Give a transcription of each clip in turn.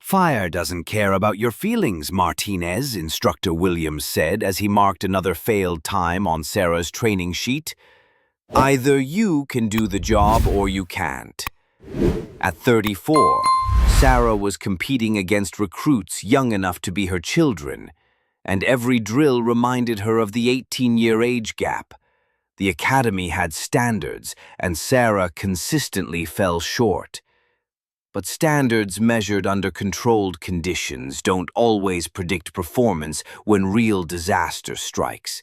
Fire doesn't care about your feelings, Martinez, Instructor Williams said as he marked another failed time on Sarah's training sheet. Either you can do the job or you can't. At 34, Sarah was competing against recruits young enough to be her children, and every drill reminded her of the 18-year age gap. The academy had standards, and Sarah consistently fell short. But standards measured under controlled conditions don't always predict performance when real disaster strikes.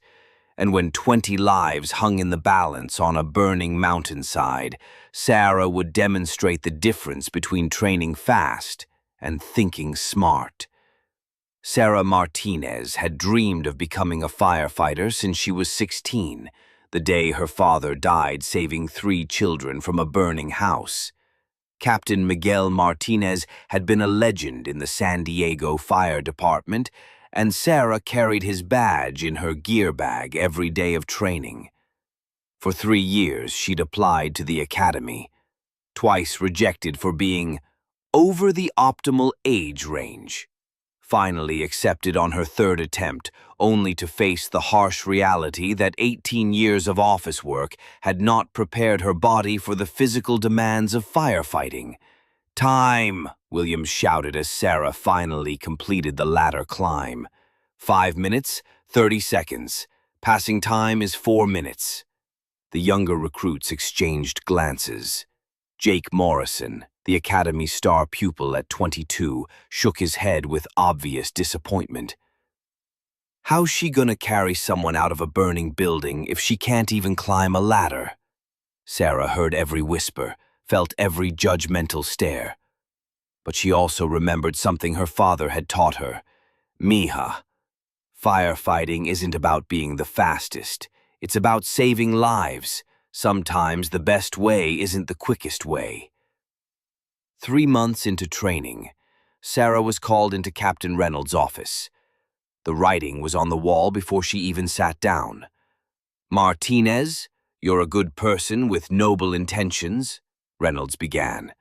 And when 20 lives hung in the balance on a burning mountainside, Sarah would demonstrate the difference between training fast and thinking smart. Sarah Martinez had dreamed of becoming a firefighter since she was 16, the day her father died saving 3 children from a burning house. Captain Miguel Martinez had been a legend in the San Diego Fire Department, and Sarah carried his badge in her gear bag every day of training. For 3 years, she'd applied to the academy, twice rejected for being over the optimal age range. Finally accepted on her 3rd attempt, only to face the harsh reality that 18 years of office work had not prepared her body for the physical demands of firefighting. "Time!" Williams shouted as Sarah finally completed the ladder climb. 5 minutes, 30 seconds. Passing time is 4 minutes. The younger recruits exchanged glances. Jake Morrison, the Academy star pupil at 22, shook his head with obvious disappointment. How's she gonna carry someone out of a burning building if she can't even climb a ladder? Sarah heard every whisper, felt every judgmental stare. But she also remembered something her father had taught her. Mija, firefighting isn't about being the fastest. It's about saving lives. Sometimes the best way isn't the quickest way. 3 months into training, Sarah was called into Captain Reynolds' office. The writing was on the wall before she even sat down. "Martinez, you're a good person with noble intentions," Reynolds began.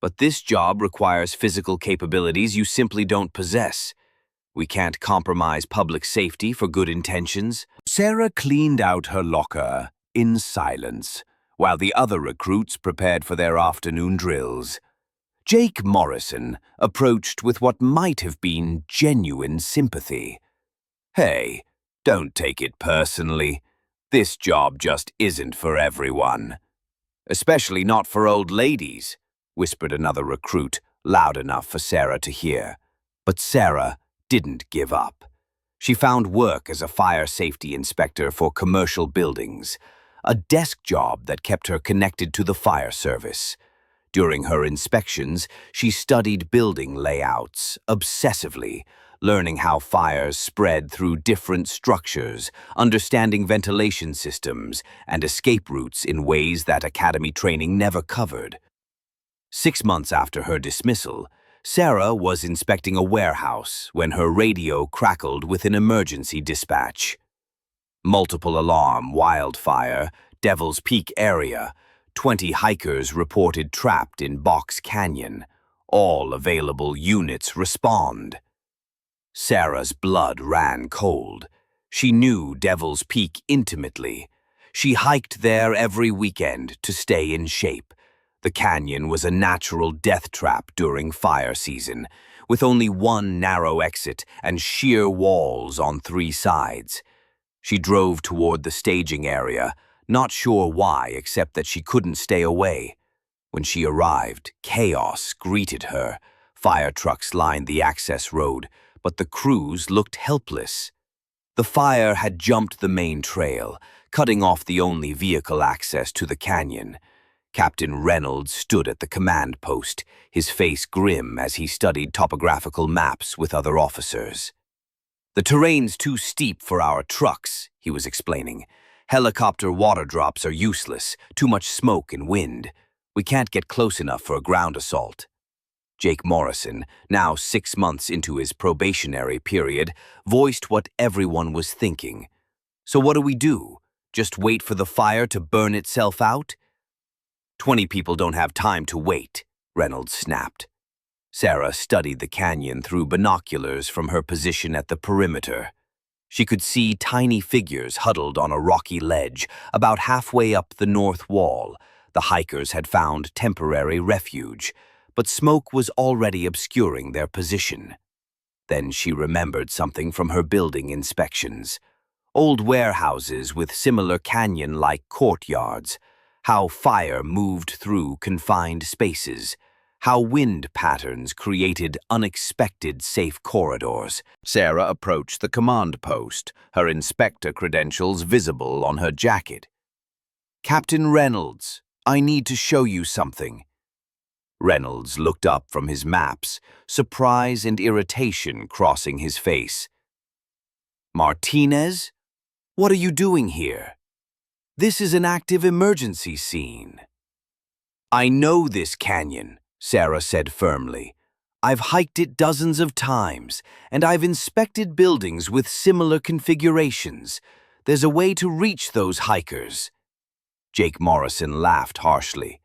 "But this job requires physical capabilities you simply don't possess. We can't compromise public safety for good intentions." Sarah cleaned out her locker in silence, while the other recruits prepared for their afternoon drills. Jake Morrison approached with what might have been genuine sympathy. "Hey, don't take it personally. This job just isn't for everyone." "Especially not for old ladies," whispered another recruit, loud enough for Sarah to hear. But Sarah didn't give up. She found work as a fire safety inspector for commercial buildings, a desk job that kept her connected to the fire service. During her inspections, she studied building layouts obsessively, learning how fires spread through different structures, understanding ventilation systems, and escape routes in ways that academy training never covered. 6 months after her dismissal, Sarah was inspecting a warehouse when her radio crackled with an emergency dispatch. "Multiple alarm, Wildfire, Devil's Peak area. 20 hikers reported trapped in Box Canyon. All available units respond." Sarah's blood ran cold. She knew Devil's Peak intimately. She hiked there every weekend to stay in shape. The canyon was a natural death trap during fire season, with only one narrow exit and sheer walls on 3 sides. She drove toward the staging area, not sure why except that she couldn't stay away. When she arrived, chaos greeted her. Fire trucks lined the access road, but the crews looked helpless. The fire had jumped the main trail, cutting off the only vehicle access to the canyon. Captain Reynolds stood at the command post, his face grim as he studied topographical maps with other officers. "The terrain's too steep for our trucks," he was explaining. "Helicopter water drops are useless, too much smoke and wind. We can't get close enough for a ground assault." Jake Morrison, now 6 months into his probationary period, voiced what everyone was thinking. "So what do we do? Just wait for the fire to burn itself out?" 20 people don't have time to wait," Reynolds snapped. Sarah studied the canyon through binoculars from her position at the perimeter. She could see tiny figures huddled on a rocky ledge about halfway up the north wall. The hikers had found temporary refuge, but smoke was already obscuring their position. Then she remembered something from her building inspections. Old warehouses with similar canyon-like courtyards, how fire moved through confined spaces, how wind patterns created unexpected safe corridors. Sarah approached the command post, her inspector credentials visible on her jacket. "Captain Reynolds, I need to show you something." Reynolds looked up from his maps, surprise and irritation crossing his face. "Martinez? What are you doing here? This is an active emergency scene." "I know this canyon," Sarah said firmly. "I've hiked it dozens of times, and I've inspected buildings with similar configurations. There's a way to reach those hikers." Jake Morrison laughed harshly.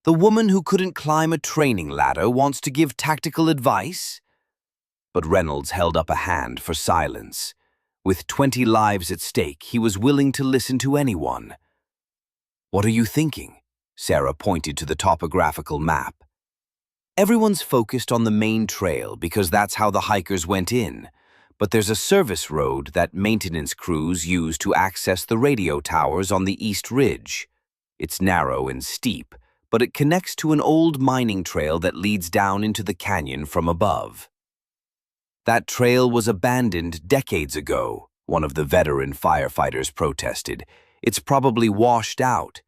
"The woman who couldn't climb a training ladder wants to give tactical advice?" But Reynolds held up a hand for silence. With 20 lives at stake, he was willing to listen to anyone. "What are you thinking?" Sarah pointed to the topographical map. "Everyone's focused on the main trail because that's how the hikers went in. But there's a service road that maintenance crews use to access the radio towers on the East Ridge. It's narrow and steep, but it connects to an old mining trail that leads down into the canyon from above." "That trail was abandoned decades ago," one of the veteran firefighters protested. "It's probably washed out."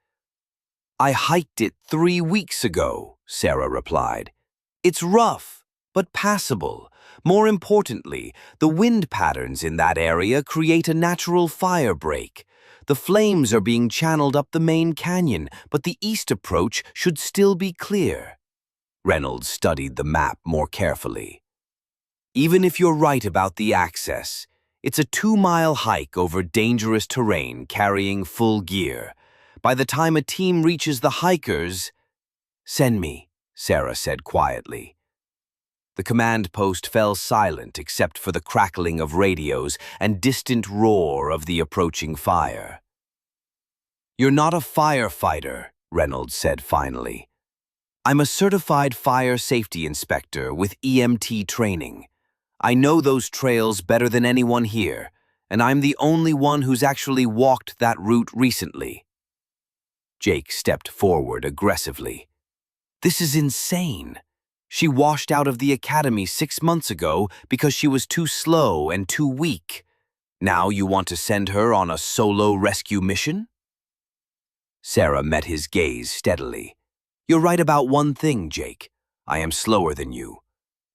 "I hiked it 3 weeks ago," Sarah replied. "It's rough, but passable. More importantly, the wind patterns in that area create a natural fire break. The flames are being channeled up the main canyon, but the east approach should still be clear." Reynolds studied the map more carefully. "Even if you're right about the access, it's a 2-mile hike over dangerous terrain carrying full gear. By the time a team reaches the hikers—" "Send me," Sarah said quietly. The command post fell silent except for the crackling of radios and distant roar of the approaching fire. "You're not a firefighter," Reynolds said finally. "I'm a certified fire safety inspector with EMT training. I know those trails better than anyone here, and I'm the only one who's actually walked that route recently." Jake stepped forward aggressively. "This is insane. She washed out of the academy 6 months ago because she was too slow and too weak. Now you want to send her on a solo rescue mission?" Sarah met his gaze steadily. "You're right about one thing, Jake. I am slower than you.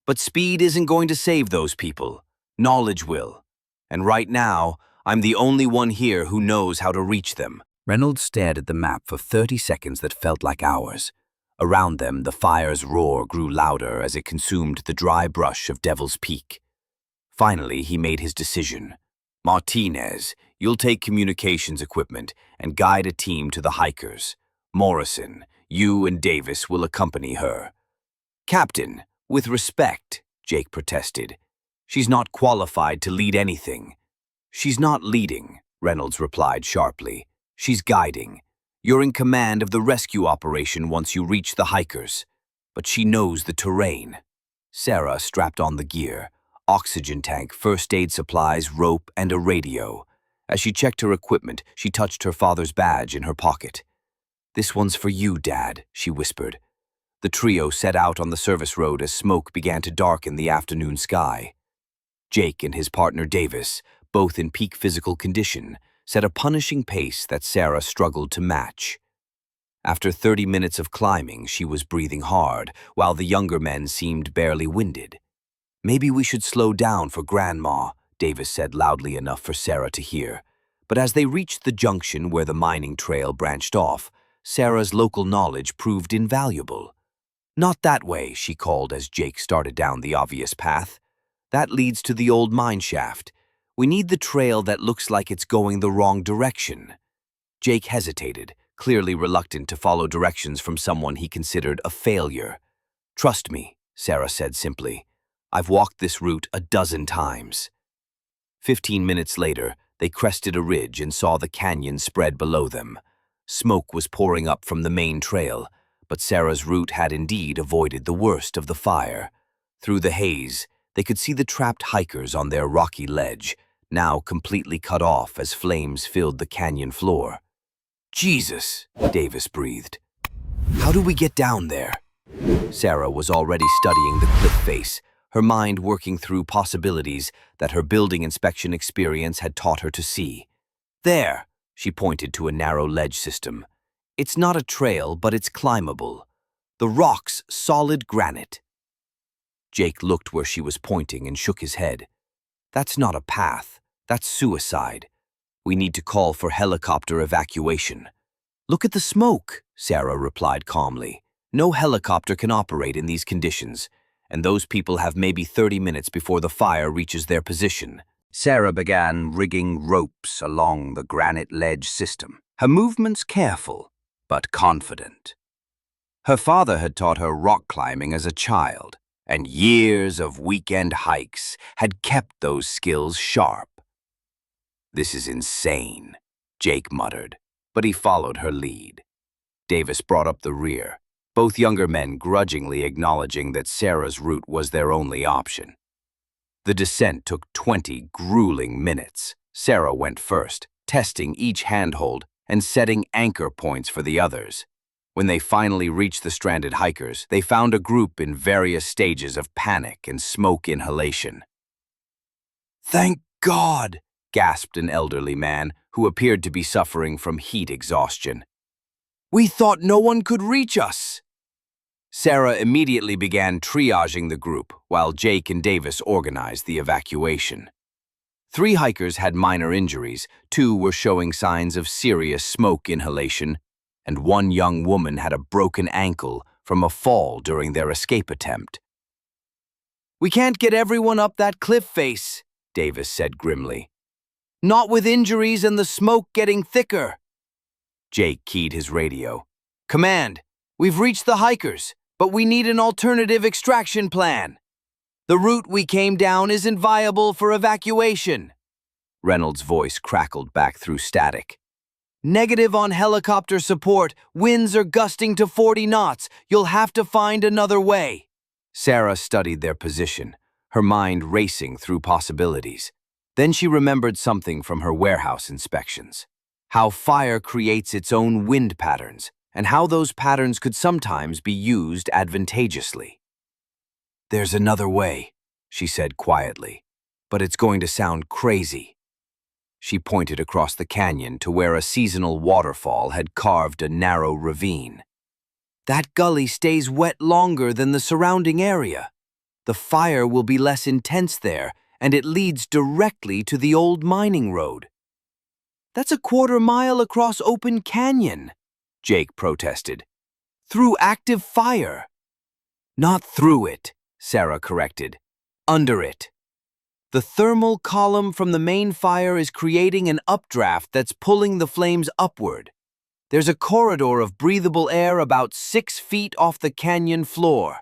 But speed isn't going to save those people. Knowledge will. And right now, I'm the only one here who knows how to reach them." Reynolds stared at the map for 30 seconds that felt like hours. Around them, the fire's roar grew louder as it consumed the dry brush of Devil's Peak. Finally, he made his decision. "Martinez, you'll take communications equipment and guide a team to the hikers. Morrison, you and Davis will accompany her." "Captain, with respect," Jake protested. "She's not qualified to lead anything." "She's not leading," Reynolds replied sharply. "She's guiding. You're in command of the rescue operation once you reach the hikers. But she knows the terrain." Sarah strapped on the gear, oxygen tank, first aid supplies, rope, and a radio. As she checked her equipment, she touched her father's badge in her pocket. "This one's for you, Dad," she whispered. The trio set out on the service road as smoke began to darken the afternoon sky. Jake and his partner Davis, both in peak physical condition, set a punishing pace that Sarah struggled to match. After 30 minutes of climbing, she was breathing hard, while the younger men seemed barely winded. "Maybe we should slow down for Grandma," Davis said loudly enough for Sarah to hear. But as they reached the junction where the mining trail branched off, Sarah's local knowledge proved invaluable. "Not that way," she called as Jake started down the obvious path. "That leads to the old mine shaft. We need the trail that looks like it's going the wrong direction." Jake hesitated, clearly reluctant to follow directions from someone he considered a failure. "Trust me," Sarah said simply. "I've walked this route a dozen times." 15 minutes later, they crested a ridge and saw the canyon spread below them. Smoke was pouring up from the main trail, but Sarah's route had indeed avoided the worst of the fire. Through the haze, they could see the trapped hikers on their rocky ledge, now completely cut off as flames filled the canyon floor. "Jesus," Davis breathed. "How do we get down there?" Sarah was already studying the cliff face, her mind working through possibilities that her building inspection experience had taught her to see. "There," she pointed to a narrow ledge system. "It's not a trail, but it's climbable. The rock's solid granite." Jake looked where she was pointing and shook his head. "That's not a path. That's suicide. We need to call for helicopter evacuation." "Look at the smoke," Sarah replied calmly. "No helicopter can operate in these conditions, and those people have maybe 30 minutes before the fire reaches their position." Sarah began rigging ropes along the granite ledge system, her movements careful but confident. Her father had taught her rock climbing as a child, and years of weekend hikes had kept those skills sharp. "This is insane," Jake muttered, but he followed her lead. Davis brought up the rear, both younger men grudgingly acknowledging that Sarah's route was their only option. The descent took 20 grueling minutes. Sarah went first, testing each handhold and setting anchor points for the others. When they finally reached the stranded hikers, they found a group in various stages of panic and smoke inhalation. "Thank God!" gasped an elderly man who appeared to be suffering from heat exhaustion. "We thought no one could reach us." Sarah immediately began triaging the group while Jake and Davis organized the evacuation. 3 hikers had minor injuries, 2 were showing signs of serious smoke inhalation, and 1 young woman had a broken ankle from a fall during their escape attempt. "We can't get everyone up that cliff face," Davis said grimly. "Not with injuries and the smoke getting thicker." Jake keyed his radio. "Command, we've reached the hikers, but we need an alternative extraction plan. The route we came down isn't viable for evacuation." Reynolds' voice crackled back through static. "Negative on helicopter support. Winds are gusting to 40 knots. You'll have to find another way." Sarah studied their position, her mind racing through possibilities. Then she remembered something from her warehouse inspections. How fire creates its own wind patterns, and how those patterns could sometimes be used advantageously. "There's another way," she said quietly, "but it's going to sound crazy." She pointed across the canyon to where a seasonal waterfall had carved a narrow ravine. "That gully stays wet longer than the surrounding area. The fire will be less intense there, and it leads directly to the old mining road." "That's a quarter-mile across open canyon," Jake protested. "Through active fire." "Not through it," Sarah corrected. "Under it. The thermal column from the main fire is creating an updraft that's pulling the flames upward. There's a corridor of breathable air about 6 feet off the canyon floor."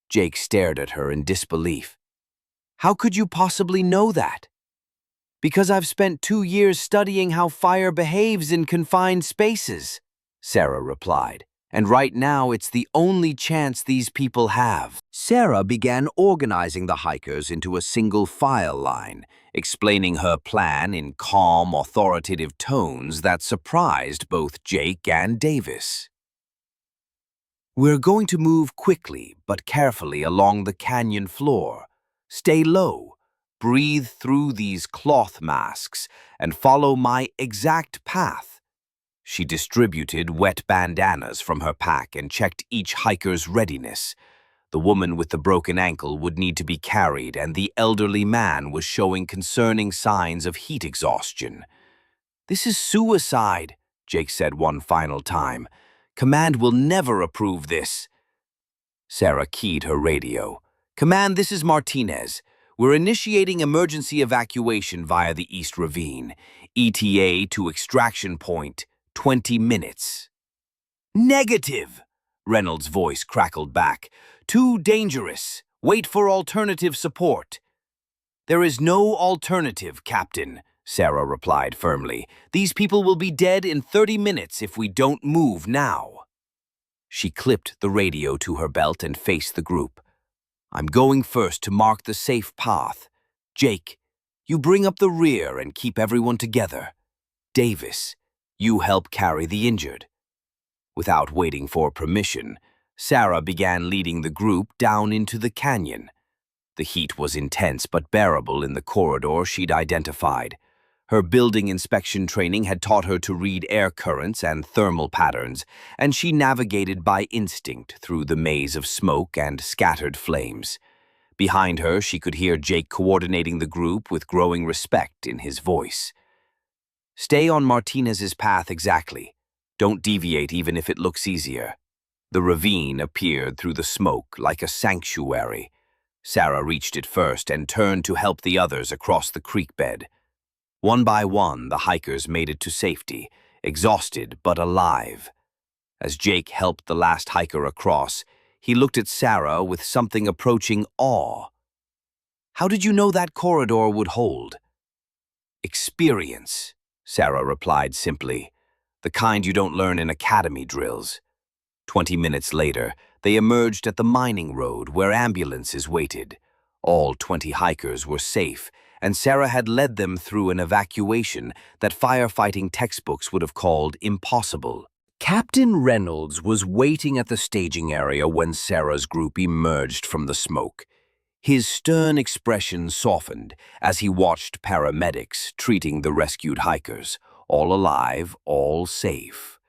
Jake stared at her in disbelief. "How could you possibly know that?" "Because I've spent 2 years studying how fire behaves in confined spaces," Sarah replied. "And right now it's the only chance these people have." Sarah began organizing the hikers into a single file line, explaining her plan in calm, authoritative tones that surprised both Jake and Davis. "We're going to move quickly but carefully along the canyon floor. Stay low. Breathe through these cloth masks and follow my exact path." She distributed wet bandanas from her pack and checked each hiker's readiness. The woman with the broken ankle would need to be carried, and the elderly man was showing concerning signs of heat exhaustion. "This is suicide," Jake said one final time. "Command will never approve this." Sarah keyed her radio. "Command, this is Martinez. We're initiating emergency evacuation via the East Ravine. ETA to extraction point, 20 minutes. "Negative," Reynolds' voice crackled back. "Too dangerous. Wait for alternative support." "There is no alternative, Captain," Sarah replied firmly. "These people will be dead in 30 minutes if we don't move now." She clipped the radio to her belt and faced the group. "I'm going first to mark the safe path. Jake, you bring up the rear and keep everyone together. Davis, you help carry the injured." Without waiting for permission, Sarah began leading the group down into the canyon. The heat was intense but bearable in the corridor she'd identified. Her building inspection training had taught her to read air currents and thermal patterns, and she navigated by instinct through the maze of smoke and scattered flames. Behind her, she could hear Jake coordinating the group with growing respect in his voice. "Stay on Martinez's path exactly. Don't deviate even if it looks easier." The ravine appeared through the smoke like a sanctuary. Sarah reached it first and turned to help the others across the creek bed. One by one, the hikers made it to safety, exhausted but alive. As Jake helped the last hiker across, he looked at Sarah with something approaching awe. "How did you know that corridor would hold?" "Experience," Sarah replied simply. "The kind you don't learn in academy drills." 20 minutes later, they emerged at the mining road where ambulances waited. All 20 hikers were safe, and Sarah had led them through an evacuation that firefighting textbooks would have called impossible. Captain Reynolds was waiting at the staging area when Sarah's group emerged from the smoke. His stern expression softened as he watched paramedics treating the rescued hikers, all alive, all safe.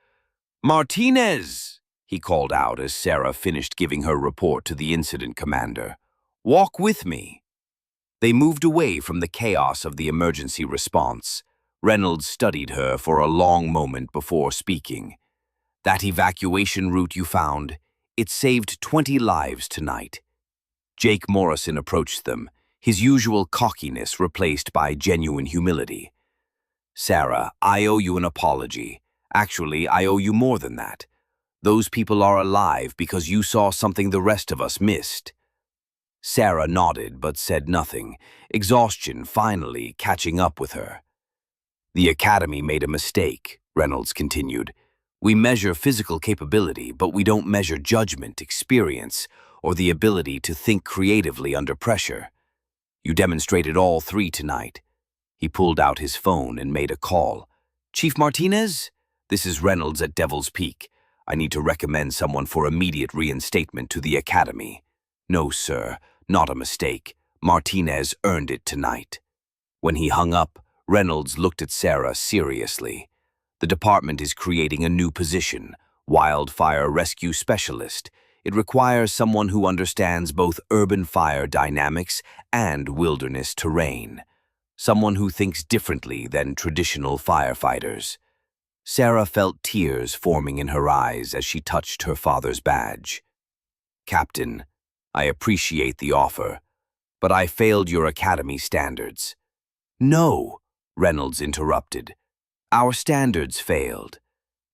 "Martinez!" he called out as Sarah finished giving her report to the incident commander. "Walk with me." They moved away from the chaos of the emergency response. Reynolds studied her for a long moment before speaking. "That evacuation route you found, it saved 20 lives tonight." Jake Morrison approached them, his usual cockiness replaced by genuine humility. "Sarah, I owe you an apology. Actually, I owe you more than that. Those people are alive because you saw something the rest of us missed." Sarah nodded but said nothing, exhaustion finally catching up with her. "The Academy made a mistake," Reynolds continued. "We measure physical capability, but we don't measure judgment, experience, or the ability to think creatively under pressure. You demonstrated all three tonight." He pulled out his phone and made a call. "Chief Martinez? This is Reynolds at Devil's Peak. I need to recommend someone for immediate reinstatement to the Academy." "No, sir, not a mistake. Martinez earned it tonight." When he hung up, Reynolds looked at Sarah seriously. "The department is creating a new position, Wildfire Rescue Specialist. It requires someone who understands both urban fire dynamics and wilderness terrain. Someone who thinks differently than traditional firefighters." Sarah felt tears forming in her eyes as she touched her father's badge. "Captain, I appreciate the offer, but I failed your academy standards." "No," Reynolds interrupted. "Our standards failed.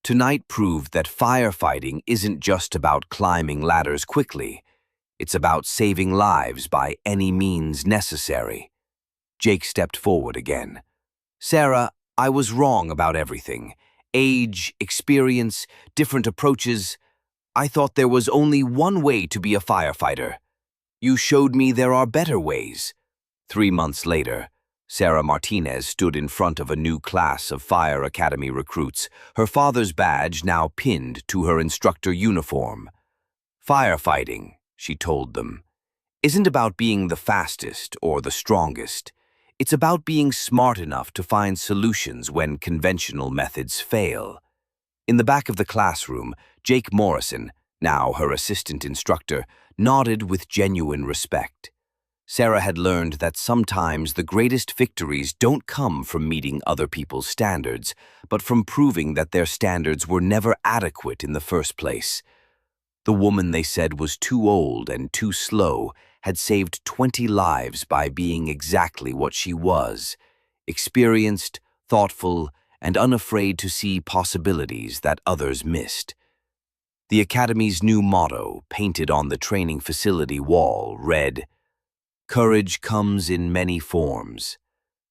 Tonight proved that firefighting isn't just about climbing ladders quickly. It's about saving lives by any means necessary." Jake stepped forward again. "Sarah, I was wrong about everything. Age, experience, different approaches. I thought there was only one way to be a firefighter. You showed me there are better ways." 3 months later, Sarah Martinez stood in front of a new class of Fire Academy recruits, her father's badge now pinned to her instructor uniform. "Firefighting," she told them, "isn't about being the fastest or the strongest. It's about being smart enough to find solutions when conventional methods fail." In the back of the classroom, Jake Morrison, now her assistant instructor, nodded with genuine respect. Sarah had learned that sometimes the greatest victories don't come from meeting other people's standards, but from proving that their standards were never adequate in the first place. The woman they said was too old and too slow had saved 20 lives by being exactly what she was, experienced, thoughtful, and unafraid to see possibilities that others missed. The Academy's new motto, painted on the training facility wall, read, "Courage comes in many forms.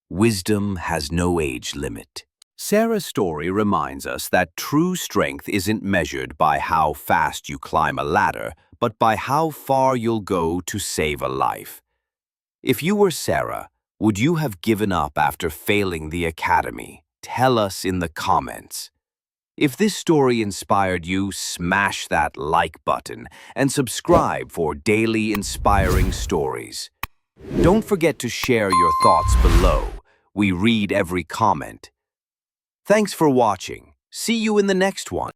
Wisdom has no age limit." Sarah's story reminds us that true strength isn't measured by how fast you climb a ladder, but by how far you'll go to save a life. If you were Sarah, would you have given up after failing the academy? Tell us in the comments. If this story inspired you, smash that like button and subscribe for daily inspiring stories. Don't forget to share your thoughts below. We read every comment. Thanks for watching. See you in the next one.